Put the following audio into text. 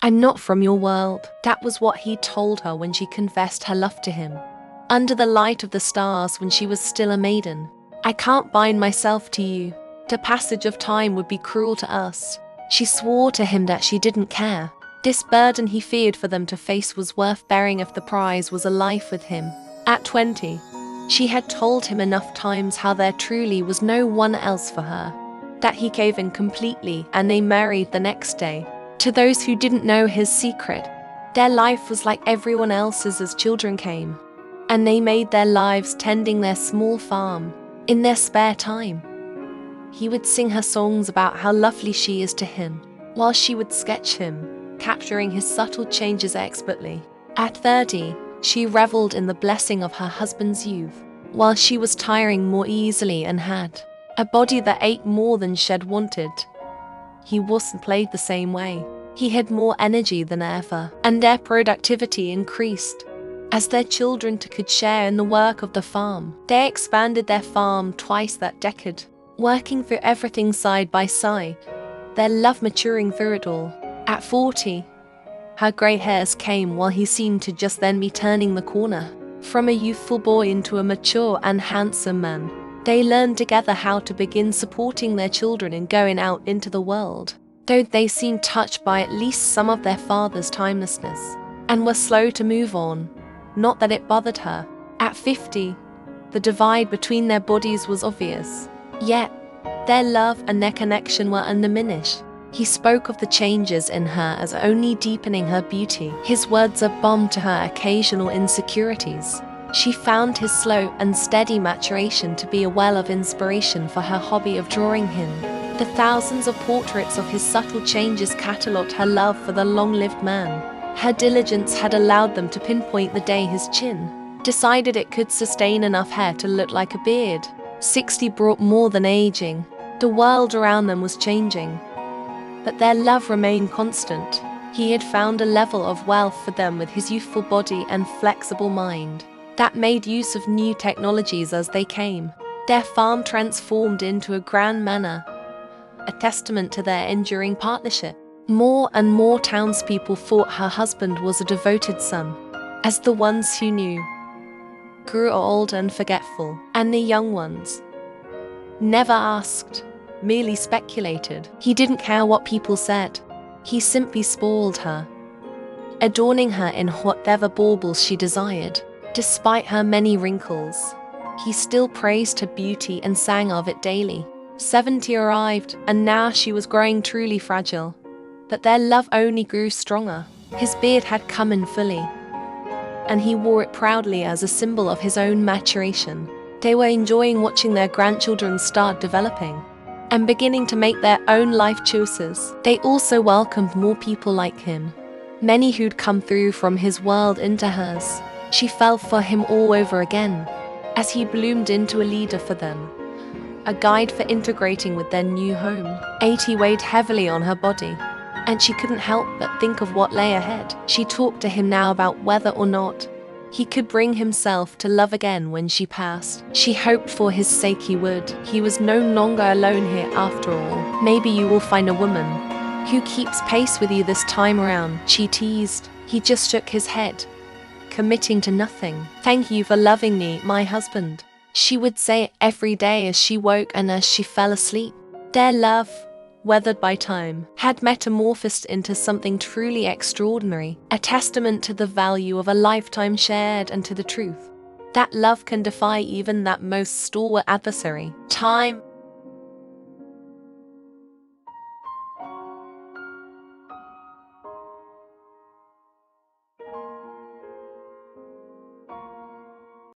"I'm not from your world." That was what he told her when she confessed her love to him, under the light of the stars when she was still a maiden. "I can't bind myself to you. The passage of time would be cruel to us." She swore to him that she didn't care. This burden he feared for them to face was worth bearing if the prize was a life with him. At 20, she had told him enough times how there truly was no one else for her, that he gave in completely, and they married the next day. To those who didn't know his secret, their life was like everyone else's as children came, and they made their lives tending their small farm in their spare time. He would sing her songs about how lovely she is to him, while she would sketch him, capturing his subtle changes expertly. At 30, she reveled in the blessing of her husband's youth, while she was tiring more easily and had a body that ate more than she'd wanted. He wasn't played the same way. He had more energy than ever, and their productivity increased. As their children could share in the work of the farm, they expanded their farm twice that decade, working through everything side by side, their love maturing through it all. At 40, her grey hairs came while he seemed to just then be turning the corner, from a youthful boy into a mature and handsome man. They learned together how to begin supporting their children and going out into the world, though they seemed touched by at least some of their father's timelessness, and were slow to move on. Not that it bothered her. At 50, the divide between their bodies was obvious, yet their love and their connection were undiminished. He spoke of the changes in her as only deepening her beauty. His words are balm to her occasional insecurities. She found his slow and steady maturation to be a well of inspiration for her hobby of drawing him. The thousands of portraits of his subtle changes catalogued her love for the long-lived man. Her diligence had allowed them to pinpoint the day his chin decided it could sustain enough hair to look like a beard. 60 brought more than aging. The world around them was changing, but their love remained constant. He had found a level of wealth for them with his youthful body and flexible mind that made use of new technologies as they came. Their farm transformed into a grand manor, a testament to their enduring partnership. More and more townspeople thought her husband was a devoted son, as the ones who knew grew old and forgetful, and the young ones never asked, merely speculated. He didn't care what people said. He simply spoiled her, adorning her in whatever baubles she desired. Despite her many wrinkles, he still praised her beauty and sang of it daily. 70 arrived, and now she was growing truly fragile. But their love only grew stronger. His beard had come in fully, and he wore it proudly as a symbol of his own maturation. They were enjoying watching their grandchildren start developing and beginning to make their own life choices. They also welcomed more people like him, many who'd come through from his world into hers. She fell for him all over again, as he bloomed into a leader for them, a guide for integrating with their new home. 80 weighed heavily on her body, and she couldn't help but think of what lay ahead. She talked to him now about whether or not he could bring himself to love again when she passed. She hoped for his sake he would. He was no longer alone here after all. "Maybe you will find a woman who keeps pace with you this time around," she teased. He just shook his head, committing to nothing. "Thank you for loving me, my husband," she would say every day as she woke and as she fell asleep. Their love, weathered by time, had metamorphosed into something truly extraordinary, a testament to the value of a lifetime shared and to the truth that love can defy even that most stalwart adversary. Time